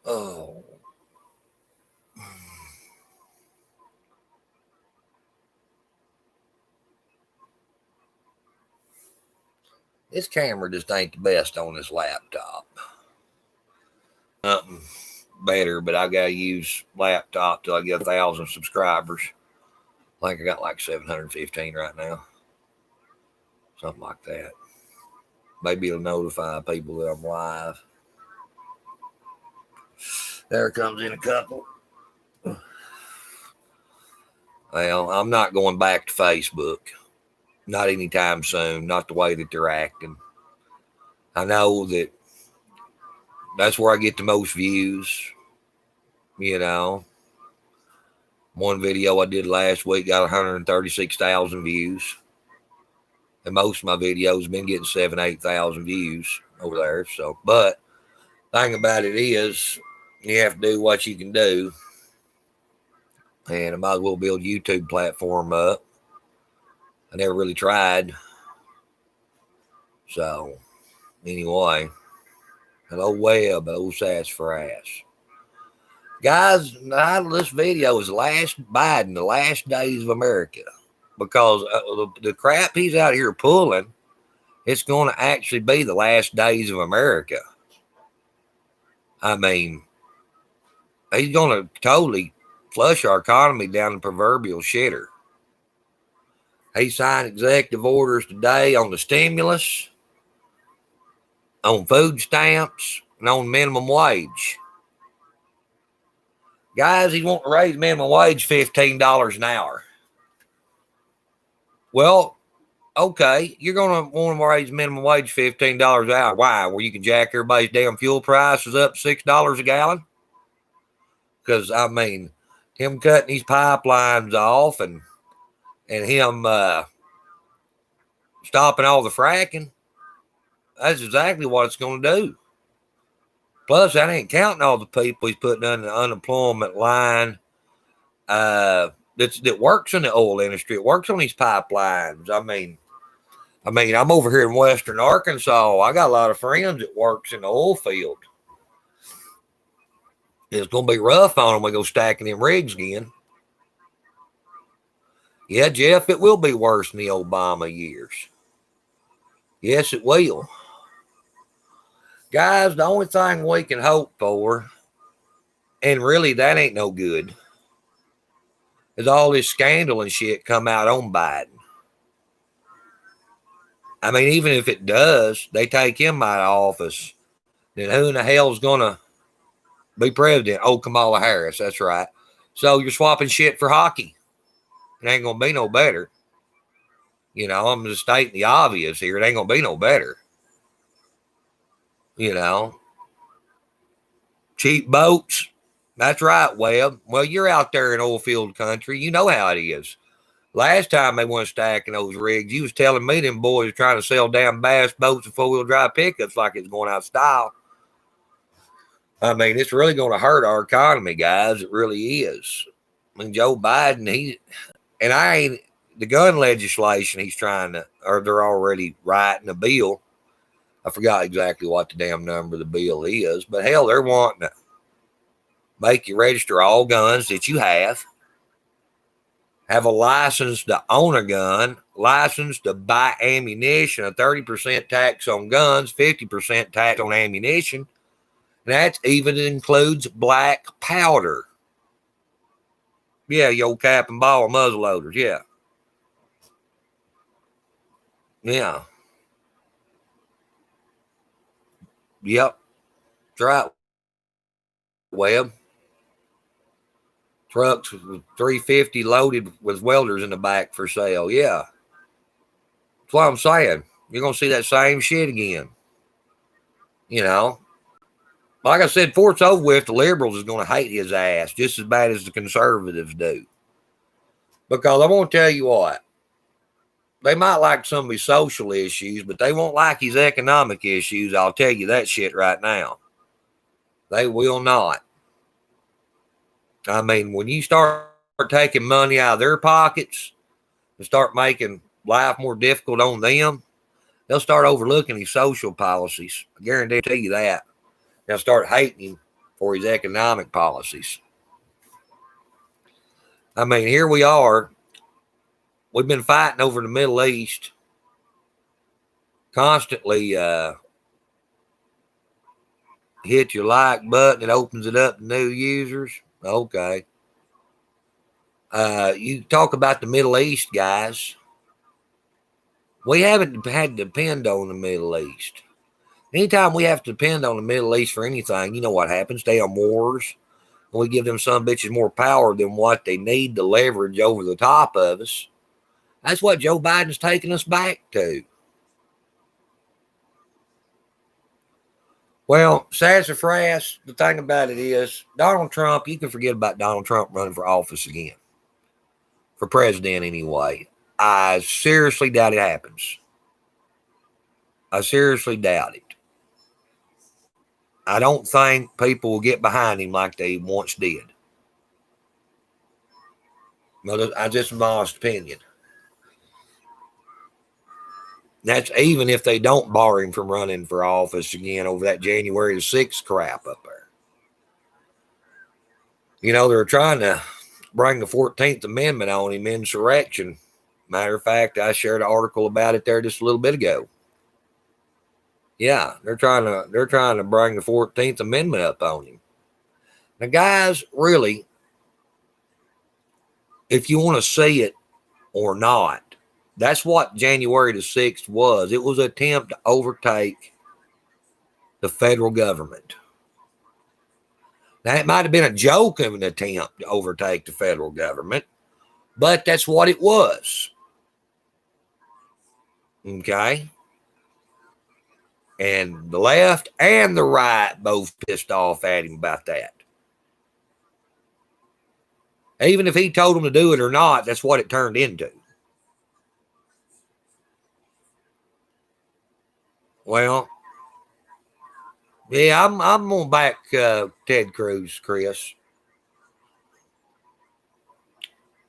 Oh. This camera just ain't the best on this laptop. Nothing better, but I gotta use laptop till I get 1,000 subscribers. I think I got like 715 right now. Something like that. Maybe it'll notify people that I'm live. There comes in a couple. Well, I'm not going back to Facebook. Not anytime soon. Not the way that they're acting. I know that that's where I get the most views. You know, one video I did last week got 136,000 views. And most of my videos have been getting 7,000, 8,000 views over there. So, but the thing about it is, you have to do what you can do. And I might as well build a YouTube platform up. I never really tried. So, anyway, hello web, hello sassafras. Guys, the title of this video is Last Biden, the Last Days of America. Because the crap he's out here pulling, it's going to actually be the last days of America. I mean, he's going to totally flush our economy down the proverbial shitter. He signed executive orders today on the stimulus, on food stamps, and on minimum wage. Guys, he wants to raise minimum wage $15 an hour. Well, okay, you're going to want to raise minimum wage $15 an hour. Why? Well, you can jack everybody's damn fuel prices up $6 a gallon? Because, I mean, him cutting these pipelines off and him stopping all the fracking, that's exactly what it's going to do. Plus, that ain't counting all the people he's putting on the unemployment line that works in the oil industry. It works on these pipelines. I mean, I'm over here in western Arkansas. I got a lot of friends that works in the oil field. It's going to be rough on them when we go stacking them rigs again. Yeah, Jeff, it will be worse than the Obama years. Yes, it will. Guys, the only thing we can hope for, and really that ain't no good, is all this scandal and shit come out on Biden. I mean, even if it does, they take him out of office, then who in the hell's going to be president? Oh, Kamala Harris, that's right. So you're swapping shit for hockey. It ain't going to be no better. You know, I'm just stating the obvious here. It ain't going to be no better. You know, cheap boats. That's right, Webb. Well, you're out there in oil field country. You know how it is. Last time they went stacking those rigs, you was telling me them boys are trying to sell damn bass boats and four-wheel drive pickups like it's going out of style. I mean, it's really going to hurt our economy, guys. It really is. I mean, Joe Biden, the gun legislation he's trying to, or they're already writing a bill. I forgot exactly what the damn number of the bill is, but hell, they're wanting to make you register all guns that you have a license to own a gun, license to buy ammunition, a 30% tax on guns, 50% tax on ammunition. And that even includes black powder. Yeah, your old cap and ball muzzle loaders, yeah. Yeah. Yep. That's right, Webb. Trucks with 350 loaded with welders in the back for sale. Yeah. That's what I'm saying. You're going to see that same shit again. You know. Like I said, before it's over with, the liberals is going to hate his ass just as bad as the conservatives do. Because I won't tell you what. They might like some of his social issues, but they won't like his economic issues. I'll tell you that shit right now. They will not. I mean, when you start taking money out of their pockets and start making life more difficult on them, they'll start overlooking his social policies. I guarantee you that. They'll start hating him for his economic policies. I mean, here we are. We've been fighting over the Middle East constantly. Hit your like button. It opens it up to new users. Okay. You talk about the Middle East, guys. We haven't had to depend on the Middle East. Anytime we have to depend on the Middle East for anything, you know what happens? Damn wars. We give them some bitches more power than what they need to leverage over the top of us. That's what Joe Biden's taking us back to. Well, sassafras, the thing about it is, Donald Trump, you can forget about Donald Trump running for office again. For president, anyway. I seriously doubt it happens. I seriously doubt it. I don't think people will get behind him like they once did. Well, that's just my honest opinion. That's even if they don't bar him from running for office again over that January the 6th crap up there. You know, they're trying to bring the 14th Amendment on him, insurrection. Matter of fact, I shared an article about it there just a little bit ago. Yeah, they're trying to bring the 14th Amendment up on him. Now, guys, really, if you want to see it or not, that's what January the 6th was. It was an attempt to overtake the federal government. Now, it might have been a joke of an attempt to overtake the federal government, but that's what it was. Okay? And the left and the right both pissed off at him about that. Even if he told them to do it or not, that's what it turned into. Well, yeah, I'm gonna back Ted Cruz, Chris.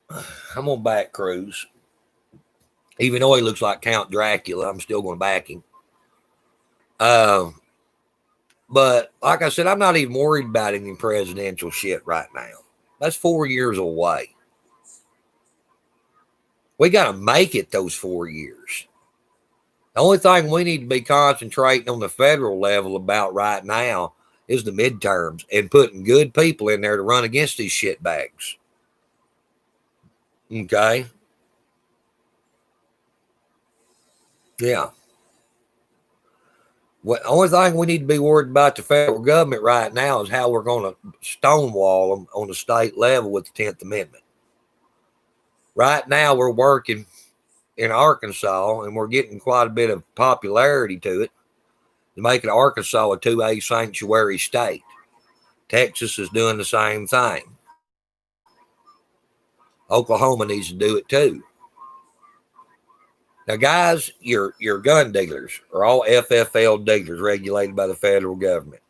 I'm gonna back Cruz. Even though he looks like Count Dracula, I'm still gonna back him. But like I said, I'm not even worried about any presidential shit right now. That's 4 years away. We got to make it those 4 years. The only thing we need to be concentrating on the federal level about right now is the midterms and putting good people in there to run against these shitbags. Okay? Yeah. Well, the only thing we need to be worried about the federal government right now is how we're going to stonewall them on the state level with the 10th Amendment. Right now, we're working in Arkansas, and we're getting quite a bit of popularity to it, to making Arkansas a 2A sanctuary state. Texas is doing the same thing. Oklahoma needs to do it too. Now, guys, your gun dealers are all FFL dealers regulated by the federal government.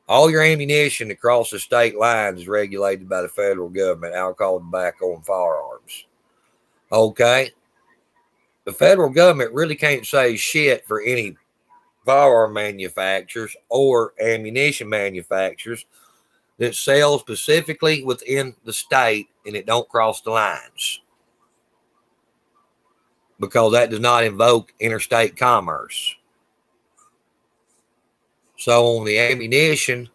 All your ammunition across the state lines is regulated by the federal government, alcohol, tobacco, and firearms. Okay? The federal government really can't say shit for any firearm manufacturers or ammunition manufacturers that sell specifically within the state and it don't cross the lines, because that does not invoke interstate commerce. So on the ammunition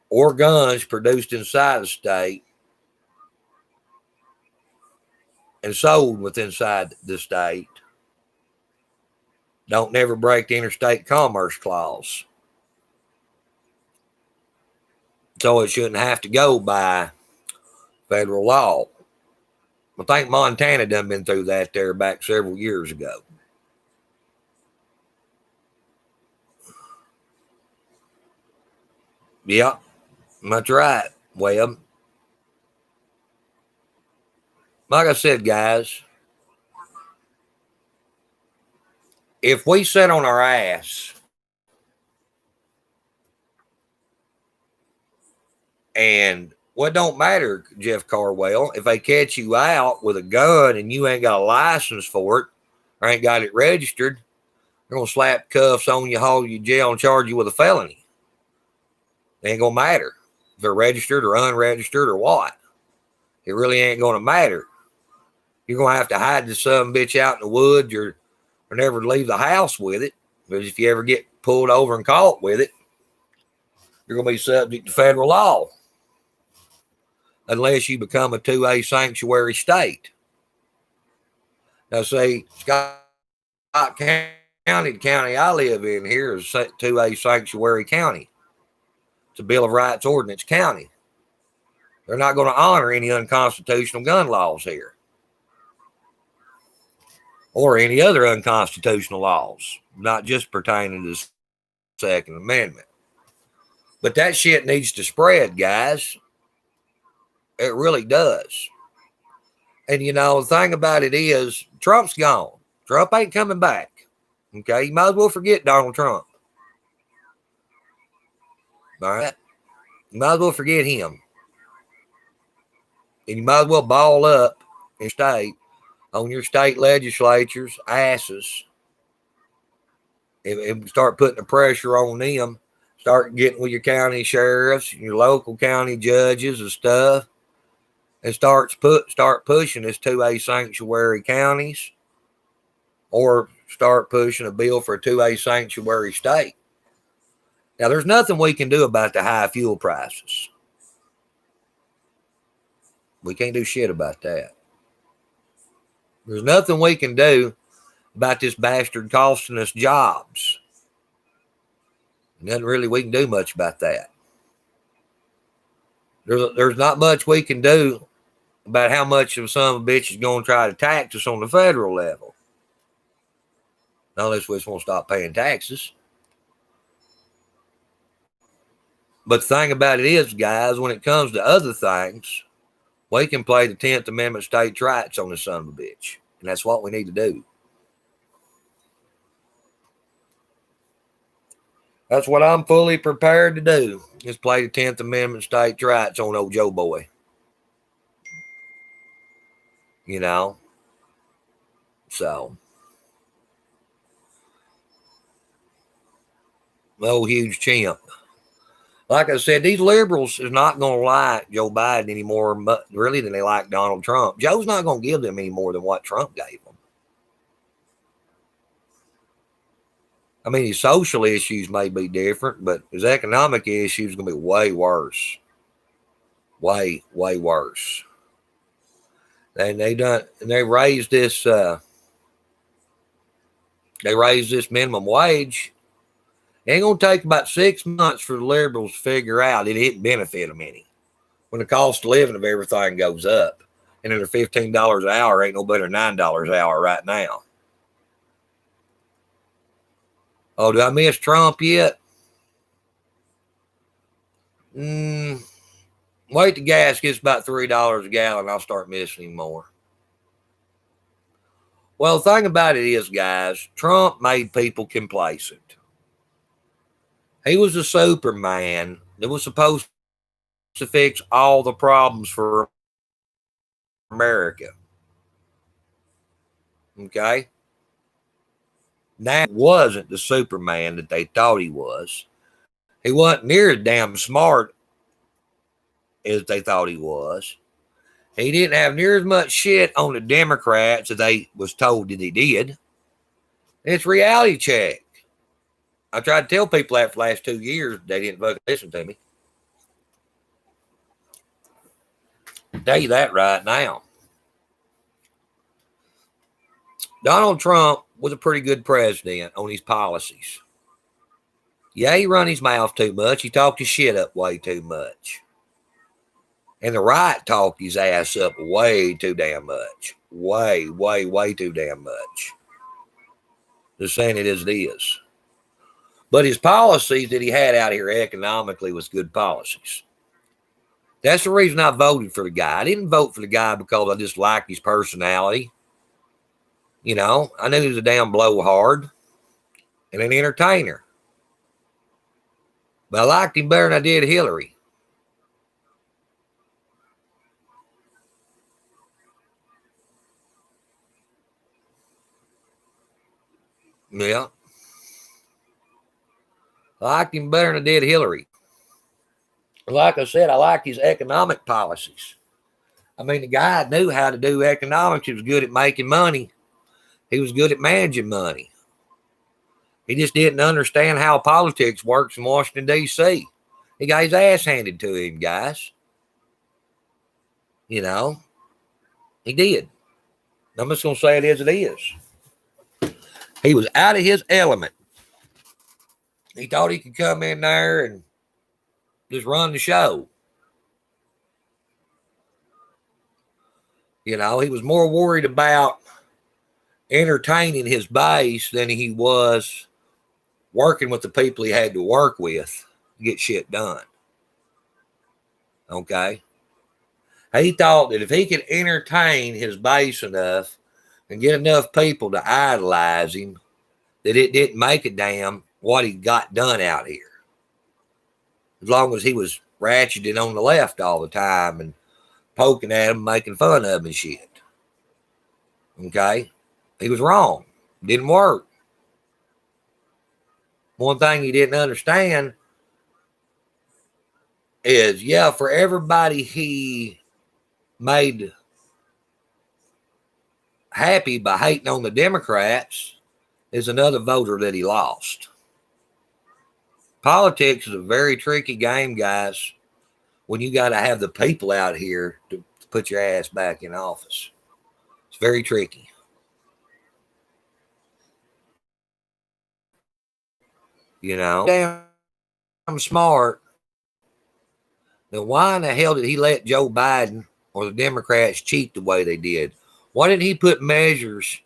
or guns produced inside the state and sold within inside the state don't never break the interstate commerce clause. So it shouldn't have to go by federal law. I think Montana done been through that there back several years ago. Yep, that's right, Webb. Like I said, guys, if we sit on our ass and what don't matter, Jeff Carwell, if they catch you out with a gun and you ain't got a license for it or ain't got it registered, they're going to slap cuffs on you, haul you to jail, and charge you with a felony. It ain't going to matter if they're registered or unregistered or what. It really ain't going to matter. You're going to have to hide the son of a bitch out in the woods or never leave the house with it. Because if you ever get pulled over and caught with it, you're going to be subject to federal law. Unless you become a 2A sanctuary state. Now, see, Scott County, the county I live in here, is 2A sanctuary county. It's a Bill of Rights ordinance county. They're not going to honor any unconstitutional gun laws here. Or any other unconstitutional laws, not just pertaining to the Second Amendment. But that shit needs to spread, guys. It really does. And, you know, the thing about it is, Trump's gone. Trump ain't coming back. Okay? You might as well forget Donald Trump. All right? You might as well forget him. And you might as well ball up in state on your state legislatures' asses and start putting the pressure on them. Start getting with your county sheriffs, your local county judges and stuff, and start pushing this 2A sanctuary counties, or start pushing a bill for a 2A sanctuary state. Now, there's nothing we can do about the high fuel prices. We can't do shit about that. There's nothing we can do about this bastard costing us jobs. Nothing really we can do much about that. There's not much we can do about how much of some of a bitch is going to try to tax us on the federal level. Unless we just want to stop paying taxes. But the thing about it is, guys, when it comes to other things, we can play the 10th Amendment states' rights on the son of a bitch. And that's what we need to do. That's what I'm fully prepared to do, is play the 10th Amendment states' rights on old Joe Boy. You know? So. No huge chimp. Like I said, these liberals is not going to like Joe Biden anymore, really, than they like Donald Trump. Joe's not going to give them any more than what Trump gave them. I mean, his social issues may be different, but his economic issues are going to be way worse. Way, way worse. And they raised this minimum wage. It ain't going to take about 6 months for the liberals to figure out it didn't benefit them any. When the cost of living of everything goes up, and then $15 an hour ain't no better than $9 an hour right now. Oh, did I miss Trump yet? Wait till gas gets about $3 a gallon, I'll start missing him more. Well, the thing about it is, guys, Trump made people complacent. He was a Superman that was supposed to fix all the problems for America. Okay? Now, he wasn't the Superman that they thought he was. He wasn't near as damn smart as they thought he was. He didn't have near as much shit on the Democrats as they was told that he did. It's reality check. I tried to tell people that for the last 2 years. They didn't fucking listen to me. I'll tell you that right now. Donald Trump was a pretty good president on his policies. Yeah, he run his mouth too much. He talked his shit up way too much. And the right talked his ass up way too damn much. Way, way, way too damn much. Just saying it as it is. But his policies that he had out here economically was good policies. That's the reason I voted for the guy. I didn't vote for the guy because I just liked his personality. You know, I knew he was a damn blowhard and an entertainer. But I liked him better than I did Hillary. Yeah. I liked him better than I did Hillary. Like I said, I like his economic policies. I mean, the guy knew how to do economics. He was good at making money. He was good at managing money. He just didn't understand how politics works in Washington, D.C. He got his ass handed to him, guys. You know, he did. I'm just going to say it as it is. He was out of his element. He thought he could come in there and just run the show. You know, he was more worried about entertaining his base than he was working with the people he had to work with to get shit done. Okay? He thought that if he could entertain his base enough and get enough people to idolize him, that it didn't make a damn what he got done out here. As long as he was ratcheting on the left all the time and poking at him, making fun of him and shit. Okay? He was wrong. Didn't work. One thing he didn't understand is, yeah, for everybody he made happy by hating on the Democrats is another voter that he lost. Politics is a very tricky game, guys, when you got to have the people out here to put your ass back in office. It's very tricky. You know, damn smart. Then why in the hell did he let Joe Biden or the Democrats cheat the way they did? Why didn't he put measures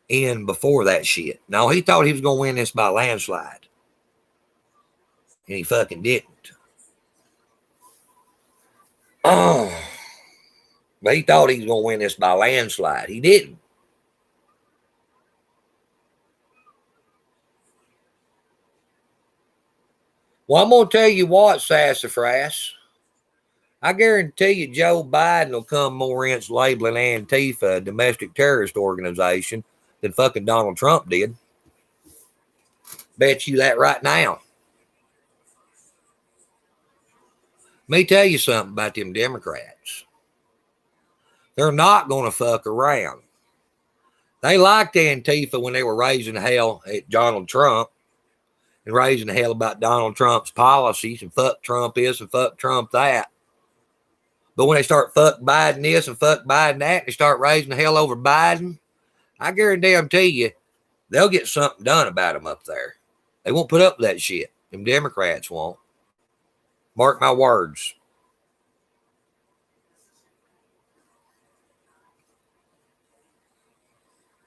in before that shit? No, he thought he was going to win this by landslide. And he fucking didn't. Oh. But he thought he was going to win this by landslide. He didn't. Well, I'm going to tell you what, Sassafras. I guarantee you Joe Biden will come more inch labeling Antifa a domestic terrorist organization than fucking Donald Trump did. Bet you that right now. Let me tell you something about them Democrats. They're not going to fuck around. They liked Antifa when they were raising hell at Donald Trump and raising hell about Donald Trump's policies and fuck Trump this and fuck Trump that. But when they start fuck Biden this and fuck Biden that, and they start raising hell over Biden, I guarantee you, they'll get something done about them up there. They won't put up with that shit. Them Democrats won't. Mark my words.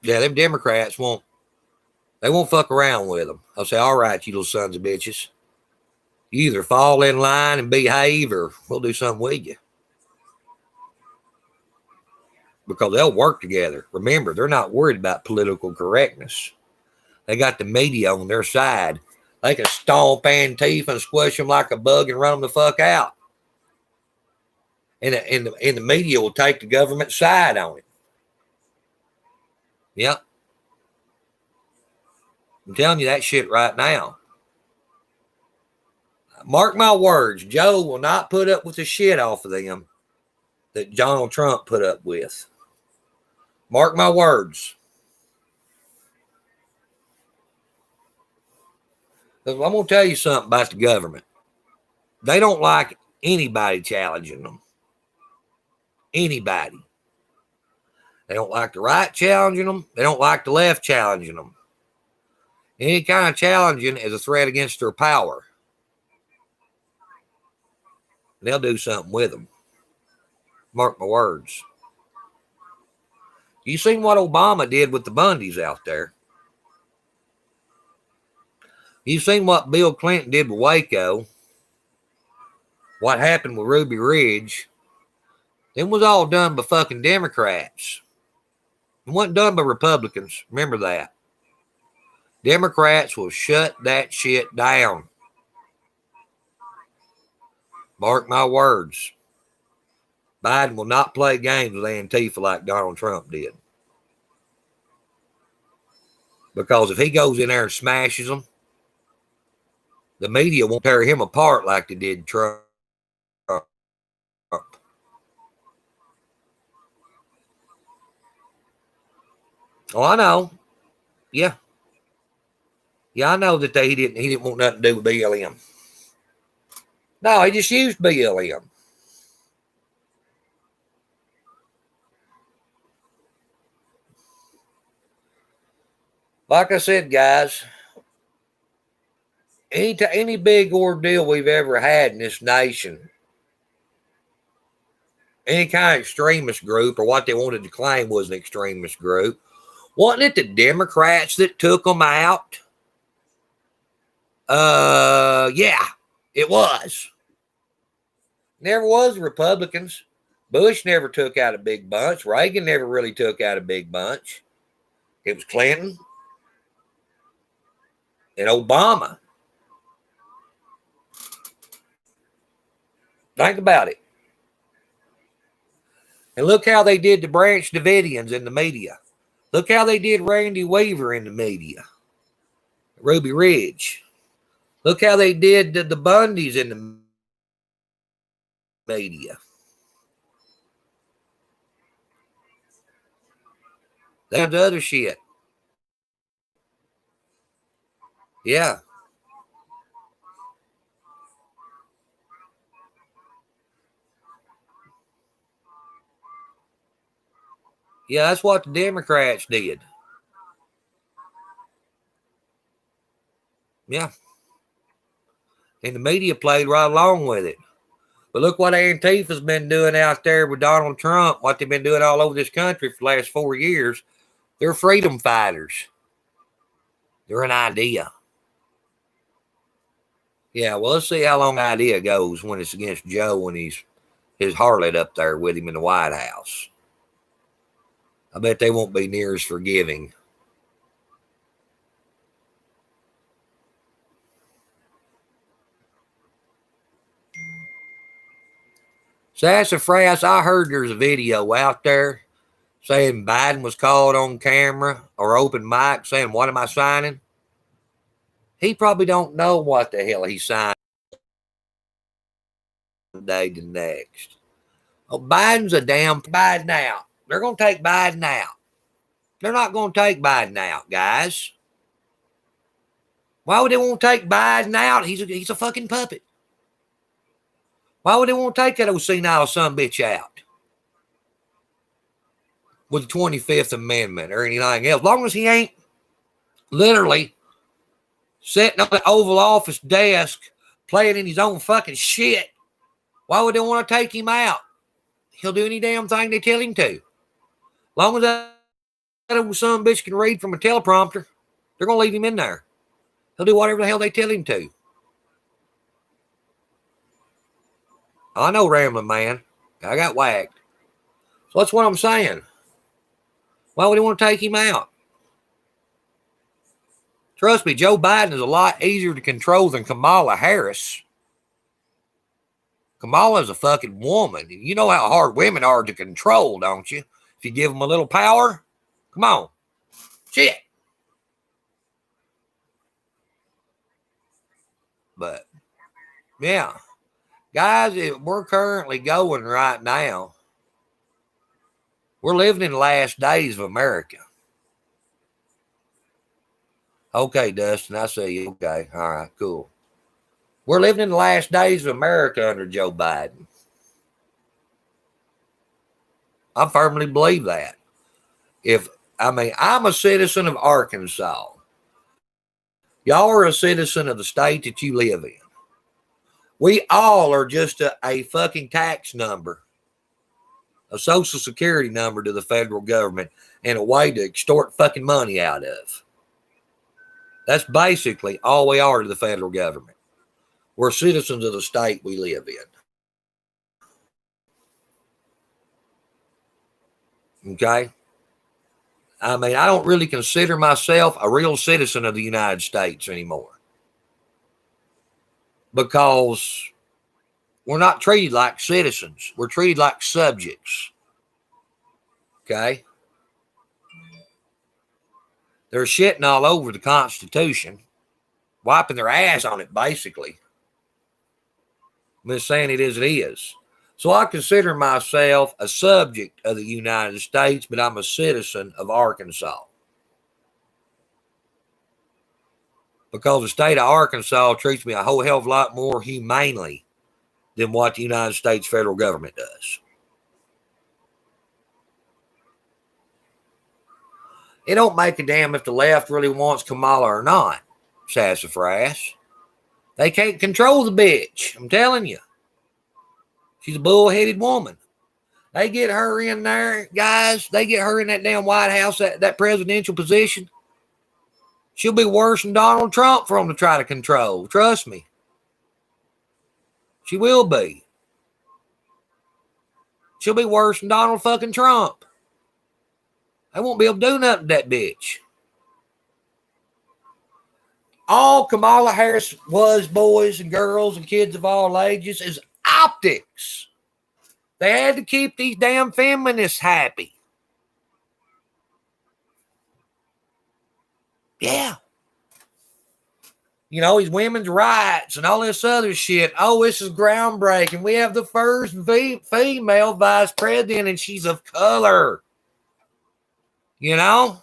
Yeah, them Democrats won't. They won't fuck around with them. I'll say, all right, you little sons of bitches. You either fall in line and behave or we'll do something with you. Because they'll work together. Remember, they're not worried about political correctness. They got the media on their side. They can stomp Antifa and squish them like a bug and run them the fuck out. And the media will take the government side on it. Yep. I'm telling you that shit right now. Mark my words, Joe will not put up with the shit off of them that Donald Trump put up with. Mark my words. I'm going to tell you something about the government. They don't like anybody challenging them. Anybody. They don't like the right challenging them. They don't like the left challenging them. Any kind of challenging is a threat against their power. And they'll do something with them. Mark my words. You seen what Obama did with the Bundys out there? You seen what Bill Clinton did with Waco? What happened with Ruby Ridge? It was all done by fucking Democrats. It wasn't done by Republicans. Remember that. Democrats will shut that shit down. Mark my words. Biden will not play games with Antifa like Donald Trump did. Because if he goes in there and smashes them, The media won't tear him apart like they did Trump. Oh, I know. Yeah. Yeah, I know that he didn't want nothing to do with BLM. No, he just used BLM. Like I said, guys, any big ordeal we've ever had in this nation, any kind of extremist group or what they wanted to claim was an extremist group, wasn't it the Democrats that took them out? Yeah, it was. Never was Republicans. Bush never took out a big bunch. Reagan never really took out a big bunch. It was Clinton and Obama. Think about it. And look how they did the Branch Davidians in the media. Look how they did Randy Weaver in the media. Ruby Ridge. Look how they did the Bundys in the media. That's the other shit. Yeah. Yeah, that's what the Democrats did. Yeah. And the media played right along with it. But look what Antifa's been doing out there with Donald Trump, what they've been doing all over this country for the last 4 years. They're freedom fighters. They're an idea. Yeah, well, let's see how long the idea goes when it's against Joe and his harlot up there with him in the White House. I bet they won't be near as forgiving. Sassafras, I heard there's a video out there saying Biden was called on camera or open mic saying, "What am I signing?" He probably don't know what the hell he signed day to next. Oh, Biden's a damn Biden out. They're going to take Biden out. They're not going to take Biden out, guys. Why would they want to take Biden out? He's a fucking puppet. Why would they want to take that old senile son bitch out with the 25th Amendment or anything else? As long as he ain't literally sitting on the Oval Office desk playing in his own fucking shit, why would they want to take him out? He'll do any damn thing they tell him to. As long as that old son bitch can read from a teleprompter, they're going to leave him in there. He'll do whatever the hell they tell him to. I know, Rambling Man. I got whacked. So that's what I'm saying. Why would he want to take him out? Trust me, Joe Biden is a lot easier to control than Kamala Harris. Kamala's a fucking woman. You know how hard women are to control, don't you? If you give them a little power, come on. Shit. But, yeah. Guys, we're currently going right now. We're living in the last days of America. Okay, Dustin, I see you. Okay, all right, cool. We're living in the last days of America under Joe Biden. I firmly believe that. I'm a citizen of Arkansas. Y'all are a citizen of the state that you live in. We all are just a fucking tax number, a social security number to the federal government and a way to extort fucking money out of. That's basically all we are to the federal government. We're citizens of the state we live in. Okay? I don't really consider myself a real citizen of the United States anymore. Because we're not treated like citizens. We're treated like subjects. Okay? They're shitting all over the Constitution. wiping their ass on it, basically. I'm just saying it as it is. So I consider myself a subject of the United States, but I'm a citizen of Arkansas. Because the state of Arkansas treats me a whole hell of a lot more humanely than what the United States federal government does. It don't make a damn if the left really wants Kamala or not, sassafras. They can't control the bitch. I'm telling you. She's a bullheaded woman. They get her in there, guys. They get her in that damn White House, that presidential position. She'll be worse than Donald Trump for them to try to control. Trust me. She will be. She'll be worse than Donald fucking Trump. They won't be able to do nothing to that bitch. All Kamala Harris was, boys and girls and kids of all ages, is optics. They had to keep these damn feminists happy. Yeah. You know, these women's rights and all this other shit. Oh, this is groundbreaking. We have the first female vice president, and she's of color. You know?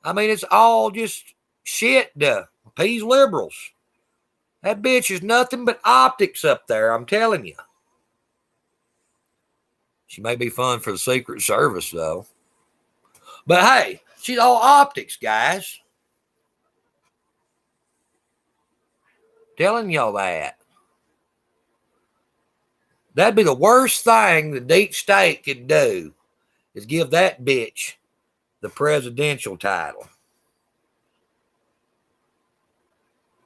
I mean, it's all just shit to appease liberals. That bitch is nothing but optics up there, I'm telling you. She may be fun for the Secret Service, though. But hey, she's all optics, guys. Telling y'all that. That'd be the worst thing the deep state could do, is give that bitch the presidential title.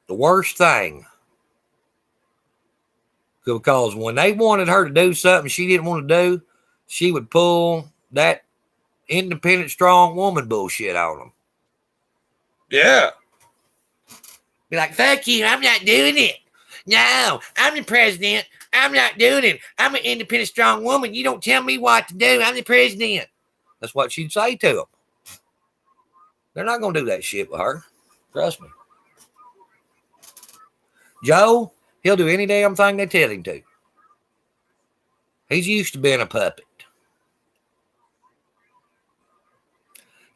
The worst thing. Because when they wanted her to do something she didn't want to do, she would pull that independent, strong woman bullshit on them. Yeah. Be like, fuck you, I'm not doing it. No, I'm the president. I'm not doing it. I'm an independent, strong woman. You don't tell me what to do. I'm the president. That's what she'd say to them. They're not going to do that shit with her. Trust me. Joe, he'll do any damn thing they tell him to. He's used to being a puppet.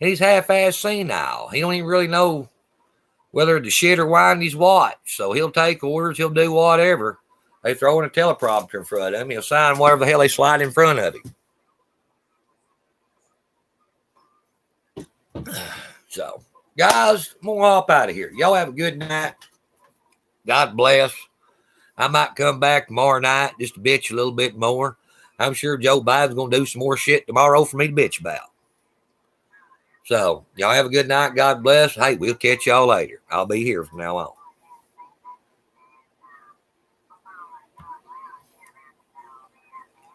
And he's half-assed senile. He don't even really know whether the shit or wind he's watched. So he'll take orders. He'll do whatever. They throw in a teleprompter in front of him. He'll sign whatever the hell they slide in front of him. So, guys, I'm going to hop out of here. Y'all have a good night. God bless. I might come back tomorrow night just to bitch a little bit more. I'm sure Joe Biden's going to do some more shit tomorrow for me to bitch about. So, y'all have a good night. God bless. Hey, we'll catch y'all later. I'll be here from now on.